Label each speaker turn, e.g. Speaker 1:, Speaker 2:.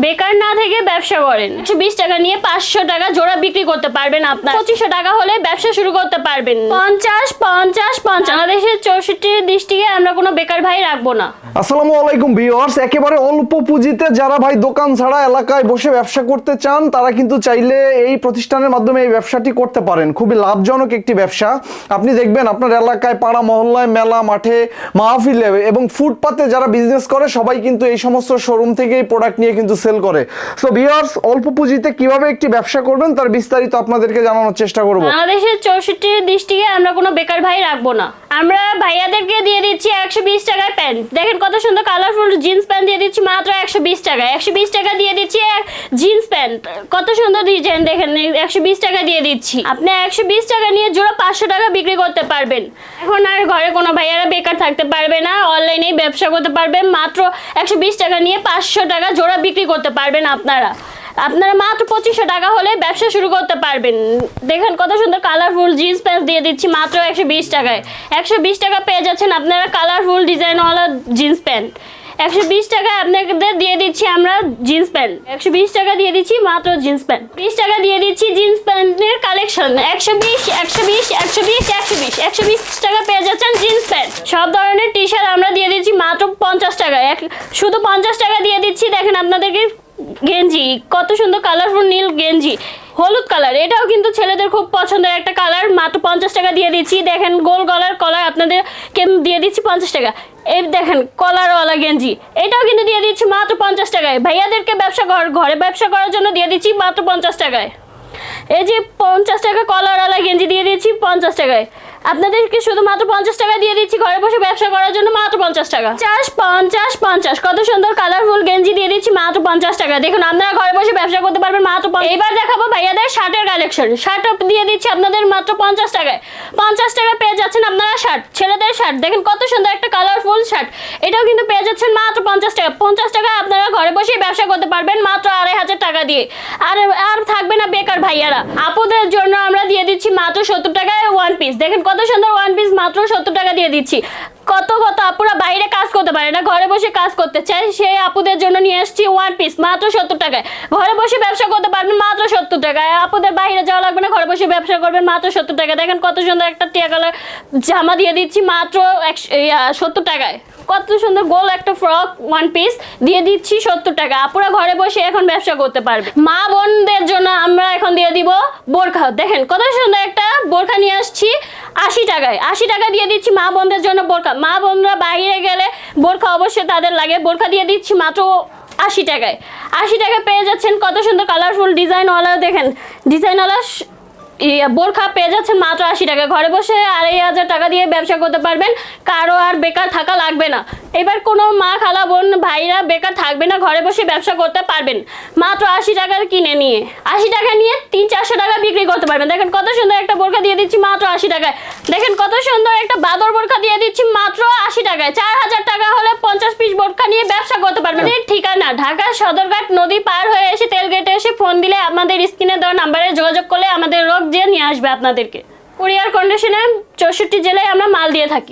Speaker 1: বেকার না থেকে ব্যবসা করেন। 120 টাকা নিয়ে 500 টাকা জোড়া বিক্রি করতে পারবেন। আপনার 2500 টাকা হলে ব্যবসা শুরু করতে পারবেন। 50 50 50 বাংলাদেশের 64 ডিস্ট্রিক্টে আমরা কোনো বেকার ভাই রাখবো না।
Speaker 2: আসসালামু আলাইকুম ভিউয়ার্স, একেবারে অল্প পুঁজিতে যারা ভাই দোকান ছাড়া এলাকায় বসে ব্যবসা করতে চান তারা কিন্তু চাইলে এই প্রতিষ্ঠানের মাধ্যমে এই ব্যবসাটি করতে পারেন। খুবই লাভজনক একটি ব্যবসা। আপনি দেখবেন আপনার এলাকায়, পাড়া মহল্লায়, মেলা, মাঠে, মাহফিলে এবং ফুটপাতে যারা বিজনেস করে সবাই কিন্তু এই সমস্ত শোরুম থেকে এই প্রোডাক্ট নিয়ে কিন্তু সেল করে। সো ভিউয়ার্স, অল্প পুঁজিতে কিভাবে একটি ব্যবসা করবেন তার বিস্তারিত আপনাদেরকে জানানোর চেষ্টা করব।
Speaker 1: বাংলাদেশের 64 ডিস্ট্রিক্টে আমরা কোনো বেকার ভাই রাখবো না। আমরা ভাইয়াদেরকে দিয়ে দিচ্ছি 120 টাকায় প্যান্ট। দেখেন কত সুন্দর কালারফুল জিন্স প্যান্ট দিয়ে দিচ্ছি মাত্র 120 টাকায়। 120 টাকা দিয়ে দিচ্ছি জিন্স প্যান্ট, কত সুন্দর ডিজাইন দেখেন। 120 টাকা দিয়ে দিচ্ছি। আপনি 120 টাকা নিয়ে জোড়া 500 টাকা বিক্রি করতে পারবেন। এখন আর ঘরে কোনো ভাইয়ারা বেকার থাকতে পারবে না, অনলাইনেই ব্যবসা করতে পারবেন। মাত্র 120 টাকা নিয়ে 500 টাকা জোড়া বিক্রি করতে পারবেন। আপনারা মাত্র 2500 টাকা হলে ব্যবসা শুরু করতে পারবেন। দেখেন কত সুন্দর কালারফুল জিন্স প্যান্ট দিয়ে দিচ্ছি মাত্র 120 টাকায়। 120 টাকা পেয়ে যাচ্ছেন আপনারা কালারফুল ডিজাইনওয়ালা জিন্স প্যান্ট। 120 টাকা আপনাদের দিয়ে দিচ্ছি আমরা জিন্স প্যান্ট। 120 টাকা দিয়ে দিচ্ছি মাত্র জিন্স প্যান্ট। 20 টাকা দিয়ে দিচ্ছি জিন্স প্যান্টের কালেকশন। 120 120 120 120 120 টাকা পেয়ে যাচ্ছেন জিন্স প্যান্ট। সব ধরনের টি শার্ট আমরা দিয়ে দিচ্ছি মাত্র 50 টাকায়। শুধু 50 টাকা দিয়ে দিচ্ছি। দেখেন আপনাদেরকে গেঞ্জি, কত সুন্দর কালারফুল নীল গেঞ্জি, হলুদ কালার, এটাও কিন্তু ছেলেদের খুব পছন্দের একটা কালার। মাত্র 50 টাকা দিয়ে দিচ্ছি। দেখেন গোল গলার কলার আপনাদেরকে দিয়ে দিচ্ছি 50 টাকা। এই দেখেন কলারওয়ালা গেঞ্জি, এটাও কিন্তু দিয়ে দিচ্ছি মাত্র 50 টাকায়। ভাইয়াদেরকে ঘরে ব্যবসা করার জন্য দিয়ে দিচ্ছি মাত্র 50 টাকায়। এই যে 50 টাকা কলারওয়ালা গেঞ্জি দিয়ে দিচ্ছি 50 টাকায়। আপনাদেরকে শুধুমাত্র 50 টাকা দিয়ে দিচ্ছি ঘরে বসে ব্যবসা করার জন্য মাত্র 50 টাকা। 50 50 কত সুন্দর কালারফুল গেঞ্জি দিয়ে দিচ্ছি মাত্র 50 টাকা। দেখুন আপনারা ঘরে বসে ব্যবসা করতে পারবেন মাত্র। এইবার দেখাবো ভাইয়াদের শার্টের কালেকশন। শার্ট দিয়ে দিচ্ছি আপনাদের মাত্র 50 টাকায়। 50 টাকা পেয়ে যাচ্ছেন আপনারা শার্ট, ছেলেদের শার্ট। দেখেন কত সুন্দর একটা কালারফুল শার্ট, এটাও কিন্তু পেয়ে যাচ্ছেন মাত্র 50 টাকা। 50 টাকা আপনারা ঘরে বসেই ব্যবসা করতে পারবেন মাত্র 2500 টাকা দিয়ে। আর থাকবে না বেকার ভাইয়ারা। আপুদের জন্য আমরা দিয়ে দিচ্ছি মাত্র 70 টাকায় ওয়ান পিস। দেখেন কত সুন্দর ওয়ান পিস মাত্র 70 টাকা দিয়ে দিচ্ছি। কত আপুরা বাইরে কাজ করতে পারে না, ঘরে বসে কাজ করতে চাই, সেই আপুদের জন্য নিয়ে আসছি ওয়ান পিস মাত্র 70 টাকায়। ঘরে বসে ব্যবসা করতে পারবেন মাত্র 70 টাকায়। আপুদের বাইরে যাওয়া লাগবে না, ঘরে বসে ব্যবসা করবেন মাত্র 70 টাকা। দেখেন কত সুন্দর একটা টিয়া কালার জামা দিয়ে দিচ্ছি মাত্র 70 টাকায়। কত সুন্দর গোল একটা ফ্রক ওয়ান পিস দিয়ে দিচ্ছি 70 টাকা। আপুরা ঘরে বসে এখন ব্যবসা করতে পারবে। মা বোনদের জন্য আমরা এখন দিয়ে দিব বোরখা। দেখেন কত সুন্দর একটা বোরখা নিয়ে আসছি 80 টাকায়। 80 টাকা দিয়ে দিচ্ছি মা বোনদের জন্য বোরখা। মা বোনরা বাইরে গেলে বোরখা অবশ্যই তাদের লাগে। বোরখা দিয়ে দিচ্ছি মাত্র 80 টাকায়। 80 টাকা পেয়ে যাচ্ছেন কত সুন্দর কালারফুল ডিজাইনওয়ালা। দেখেন ডিজাইনওয়ালা বোরখা পেয়ে যাচ্ছেন মাত্র 80 টাকা। ঘরে বসে 2500 টাকা দিয়ে ব্যবসা করতে পারবেন, কারো আর বেকার থাকা লাগবে না। এবার কোনো মা, খালা, বোন, ভাইরা বেকার থাকবে না, ঘরে বসে ব্যবসা করতে পারবেন মাত্র 80 টাকার কিনে নিয়ে। 80 টাকা নিয়ে 300-400 টাকা বিক্রি করতে পারবেন। দেখেন কত সুন্দর একটা বোরখা দিয়ে দিচ্ছি মাত্র 80 টাকায়। দেখেন কত সুন্দর একটা বাদর বোরখা দিয়ে দিচ্ছি মাত্র 80 টাকায়। 4000 টাকা হলে 50 পিস বোরখা নিয়ে ব্যবসা করতে পারবেন। এর ঠিকানা ঢাকা সদরঘাট নদী পার হয়ে এসে তেলগেটে এসে ফোন দিলে আমাদের স্ক্রিনে দেওয়া নাম্বারে যোগাযোগ করলে আমাদের লোক যে নিয়ে আসবে আপনাদেরকে। কুরিয়ার কন্ডিশনে 64 জেলায় আমরা মাল দিয়ে থাকি।